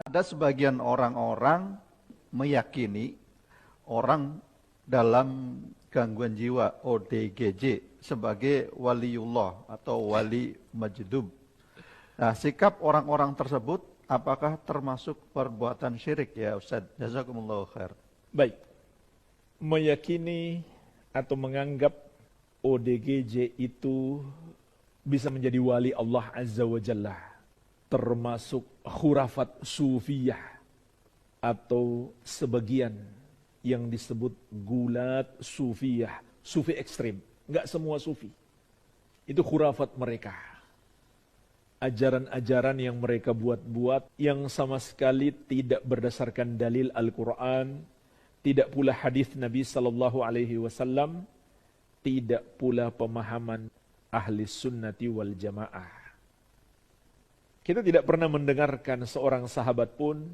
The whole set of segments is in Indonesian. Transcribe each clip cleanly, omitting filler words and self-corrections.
Ada sebagian orang-orang meyakini orang dalam gangguan jiwa ODGJ sebagai waliullah atau wali majdub. Nah, sikap orang-orang tersebut apakah termasuk perbuatan syirik ya Ustaz? Jazakumullahu khair. Baik. Meyakini atau menganggap ODGJ itu bisa menjadi wali Allah Azza wa Jalla, termasuk khurafat sufiyah atau sebagian yang disebut gulat sufiyah, sufi ekstrim. Enggak semua sufi. Itu khurafat mereka. Ajaran-ajaran yang mereka buat-buat yang sama sekali tidak berdasarkan dalil Al-Quran, tidak pula hadis Nabi sallallahu alaihi wasallam, tidak pula pemahaman ahli sunnati wal jamaah. Kita tidak pernah mendengarkan seorang sahabat pun,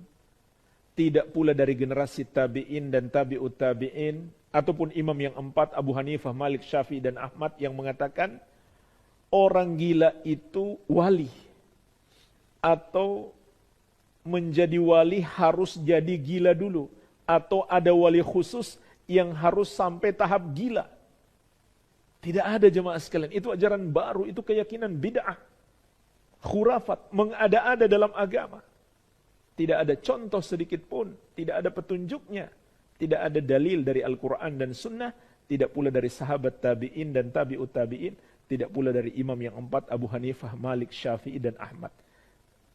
tidak pula dari generasi tabi'in dan tabi'ut tabi'in, ataupun imam yang empat, Abu Hanifah, Malik, Syafi'i, dan Ahmad, yang mengatakan orang gila itu wali. Atau menjadi wali harus jadi gila dulu. Atau ada wali khusus yang harus sampai tahap gila. Tidak ada jemaah sekalian. Itu ajaran baru, itu keyakinan bid'ah. Khurafat, mengada-ada dalam agama. Tidak ada contoh sedikit pun, tidak ada petunjuknya. Tidak ada dalil dari Al-Quran dan Sunnah, tidak pula dari sahabat tabi'in dan tabi'ut tabi'in, tidak pula dari imam yang empat, Abu Hanifah, Malik, Syafi'i, dan Ahmad.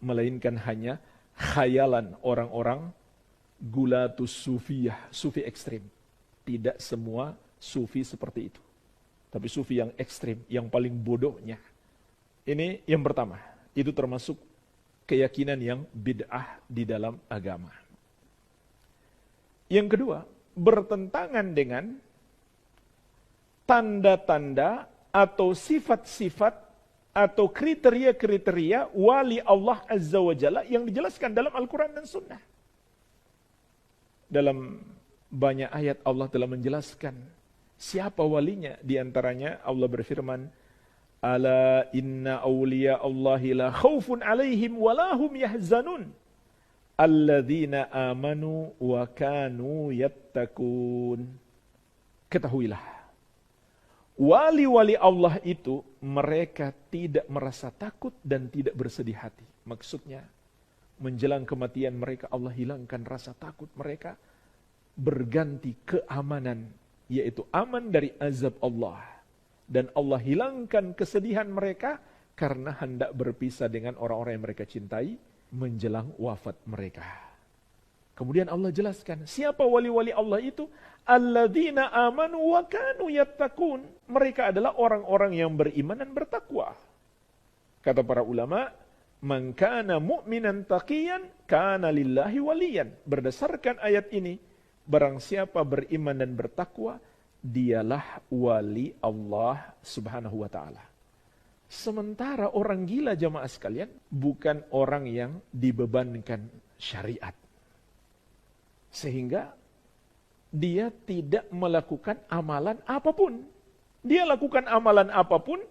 Melainkan hanya khayalan orang-orang gulatus sufiyah, sufi ekstrim. Tidak semua sufi seperti itu. Tapi sufi yang ekstrim, yang paling bodohnya. Ini yang pertama. Itu termasuk keyakinan yang bid'ah di dalam agama. Yang kedua, bertentangan dengan tanda-tanda atau sifat-sifat atau kriteria-kriteria wali Allah Azza wa Jalla yang dijelaskan dalam Al-Quran dan Sunnah. Dalam banyak ayat Allah telah menjelaskan siapa walinya. Di antaranya Allah berfirman, Ala inna awliya Allahi la khawfun alaihim walahum yahzanun alladzina amanu wa kanu yattaqun. Ketahuilah, wali-wali Allah itu mereka tidak merasa takut dan tidak bersedih hati. Maksudnya, menjelang kematian mereka Allah hilangkan rasa takut mereka, berganti keamanan, yaitu aman dari azab Allah. Dan Allah hilangkan kesedihan mereka karena hendak berpisah dengan orang-orang yang mereka cintai menjelang wafat mereka. Kemudian Allah jelaskan, siapa wali-wali Allah itu? Alladzina amanu wa kanu yattaqun. Mereka adalah orang-orang yang beriman dan bertakwa. Kata para ulama, man kana mu'minan taqiyan kana lillahi waliyan. Berdasarkan ayat ini, barang siapa beriman dan bertakwa, dialah wali Allah Subhanahu wa ta'ala. Sementara orang gila jamaah sekalian bukan orang yang dibebankan syariat. Sehingga dia tidak melakukan amalan apapun. Dia lakukan amalan apapun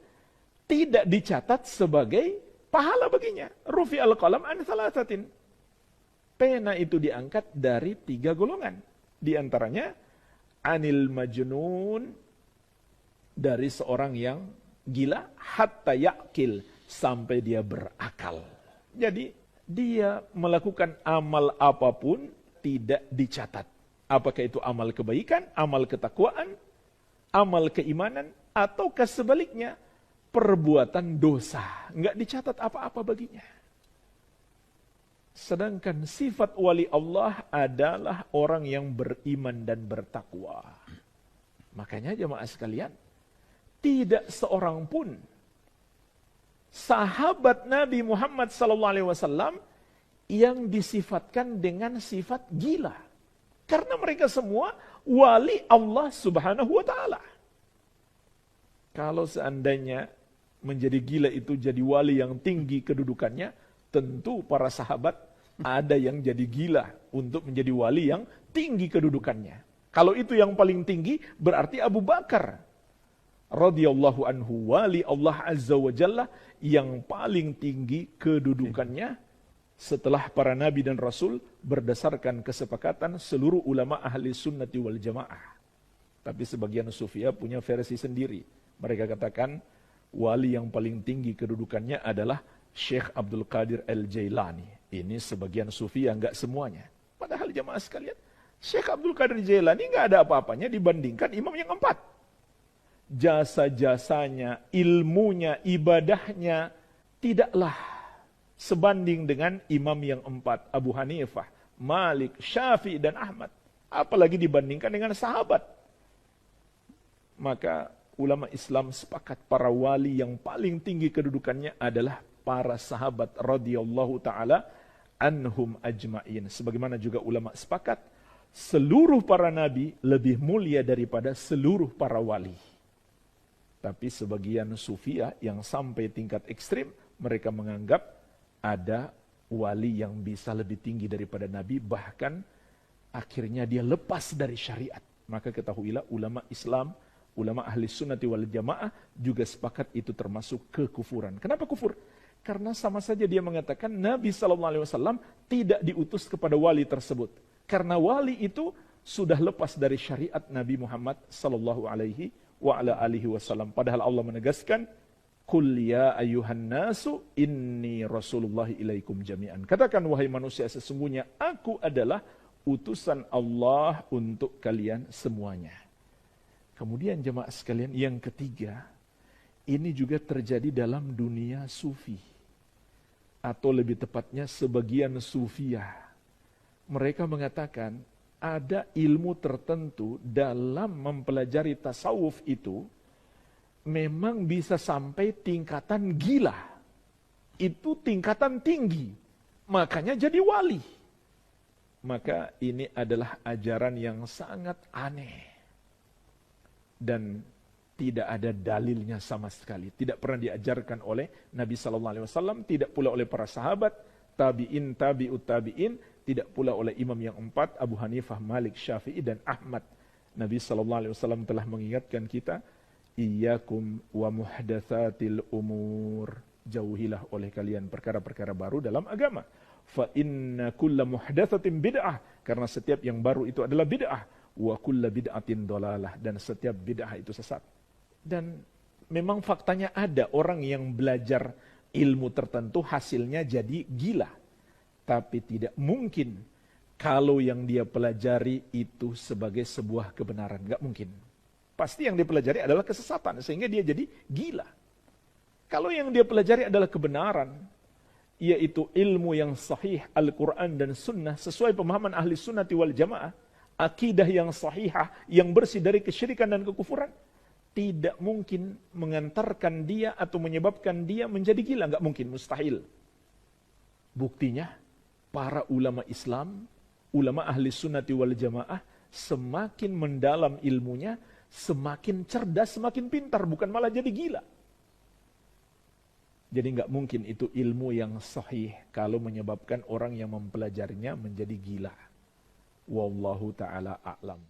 tidak dicatat sebagai pahala baginya. Rufi al-qalam an thalathatin. Pena itu diangkat dari 3 golongan. Di antaranya anil majnun, dari seorang yang gila, hatta yakil, sampai dia berakal. Jadi dia melakukan amal apapun tidak dicatat. Apakah itu amal kebaikan, amal ketakwaan, amal keimanan, ataukah sebaliknya perbuatan dosa, enggak dicatat apa-apa baginya. Sedangkan sifat wali Allah adalah orang yang beriman dan bertakwa. Makanya jemaah sekalian, tidak seorang pun sahabat Nabi Muhammad SAW yang disifatkan dengan sifat gila. Karena mereka semua wali Allah Subhanahu wa ta'ala. Kalau seandainya menjadi gila itu jadi wali yang tinggi kedudukannya, tentu para sahabat ada yang jadi gila untuk menjadi wali yang tinggi kedudukannya. Kalau itu yang paling tinggi, berarti Abu Bakar radhiyallahu anhu, wali Allah Azza wa Jalla yang paling tinggi kedudukannya setelah para nabi dan rasul berdasarkan kesepakatan seluruh ulama ahli sunnati wal jamaah. Tapi sebagian sufia punya versi sendiri. Mereka katakan wali yang paling tinggi kedudukannya adalah Syekh Abdul Qadir Al-Jailani. Ini sebagian sufia, enggak semuanya. Padahal jamaah sekalian, Syekh Abdul Qadir Jailani enggak ada apa-apanya dibandingkan imam yang 4. Jasa-jasanya, ilmunya, ibadahnya tidaklah sebanding dengan imam yang 4, Abu Hanifah, Malik, Syafi'i dan Ahmad. Apalagi dibandingkan dengan sahabat. Maka ulama Islam sepakat para wali yang paling tinggi kedudukannya adalah para sahabat radhiyallahu taala anhum ajma'in. Sebagaimana juga ulama sepakat seluruh para nabi lebih mulia daripada seluruh para wali. Tapi sebagian sufia yang sampai tingkat ekstrim, mereka menganggap ada wali yang bisa lebih tinggi daripada nabi, bahkan akhirnya dia lepas dari syariat. Maka ketahuilah ulama Islam, ulama ahli sunnati wal jamaah juga sepakat itu termasuk kekufuran. Kenapa kufur? Karena sama saja dia mengatakan Nabi SAW tidak diutus kepada wali tersebut. Karena wali itu sudah lepas dari syariat Nabi Muhammad SAW. Padahal Allah menegaskan, Qul ya ayyuhan nasu inni rasulullahi ilaikum jami'an. Katakan wahai manusia, sesungguhnya aku adalah utusan Allah untuk kalian semuanya. Kemudian jemaah sekalian, yang ketiga, ini juga terjadi dalam dunia sufi. Atau lebih tepatnya sebagian sufiyah. Mereka mengatakan ada ilmu tertentu dalam mempelajari tasawuf itu memang bisa sampai tingkatan gila. Itu tingkatan tinggi. Makanya jadi wali. Maka ini adalah ajaran yang sangat aneh. Dan tidak ada dalilnya sama sekali. Tidak pernah diajarkan oleh Nabi SAW, tidak pula oleh para sahabat, tabi'in, tabi'ut tabi'in, tidak pula oleh imam yang 4, Abu Hanifah, Malik, Syafi'i, dan Ahmad. Nabi SAW telah mengingatkan kita, Iyyakum wa muhdatsatil umur. Jauhilah oleh kalian perkara-perkara baru dalam agama. Fa inna kulla muhdatsatin bid'ah. Karena setiap yang baru itu adalah bid'ah. Wa kulla bid'atin dhalalah, dan setiap bid'ah itu sesat. Dan memang faktanya ada orang yang belajar ilmu tertentu hasilnya jadi gila. Tapi tidak mungkin kalau yang dia pelajari itu sebagai sebuah kebenaran. Enggak mungkin. Pasti yang dia pelajari adalah kesesatan sehingga dia jadi gila. Kalau yang dia pelajari adalah kebenaran, yaitu ilmu yang sahih, Al-Quran dan Sunnah sesuai pemahaman ahli sunnati wal jamaah, akidah yang sahihah, yang bersih dari kesyirikan dan kekufuran, tidak mungkin mengantarkan dia atau menyebabkan dia menjadi gila. Enggak mungkin, mustahil. Buktinya, para ulama Islam, ulama ahli sunnati wal jamaah, semakin mendalam ilmunya, semakin cerdas, semakin pintar, bukan malah jadi gila. Jadi enggak mungkin itu ilmu yang sahih kalau menyebabkan orang yang mempelajarinya menjadi gila. Wallahu ta'ala a'lam.